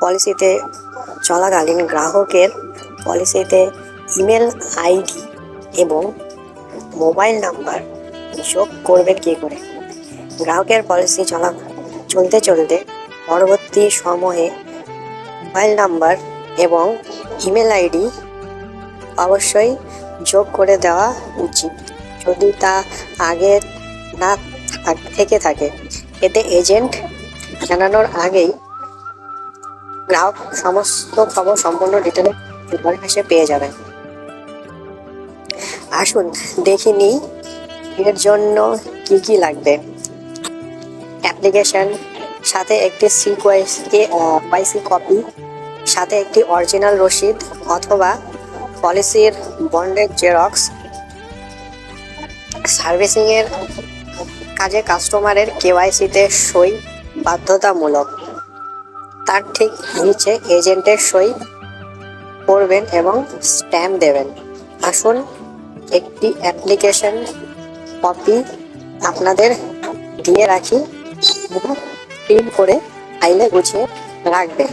পলিসিতে চলাকালীন গ্রাহকের পলিসিতে ইমেল আইডি এবং মোবাইল নাম্বার যোগ করবেন কী করে? গ্রাহকের পলিসি চলতে পরবর্তী সময়ে মোবাইল নাম্বার এবং ইমেল আইডি অবশ্যই যোগ করে দেওয়া উচিত যদি তা আগে না থেকে থাকে। এতে এজেন্ট জানানোর আগেই গ্রাহক সমস্ত খবর সম্পূর্ণ ডিটেলে ঘরে এসে পেয়ে যাবেন। আসুন দেখে নিই এর জন্য কি লাগবে। অ্যাপ্লিকেশন, সাথে একটি সিকিউআইসি কপি, সাথে একটি অরিজিনাল রসিদ অথবা পলিসির বন্ডের জেরক্স। সার্ভিসিংয়ের কাজে কাস্টমারের কেওয়াইসিতে সই বাধ্যতামূলক। তার ঠিক নিচে এজেন্টের সই করবেন এবং স্ট্যাম্প দেবেন। আসুন একটি অ্যাপ্লিকেশন কপি আপনাদের দিয়ে রাখি, প্রিন্ট করে ফাইলে গুছিয়ে রাখবেন।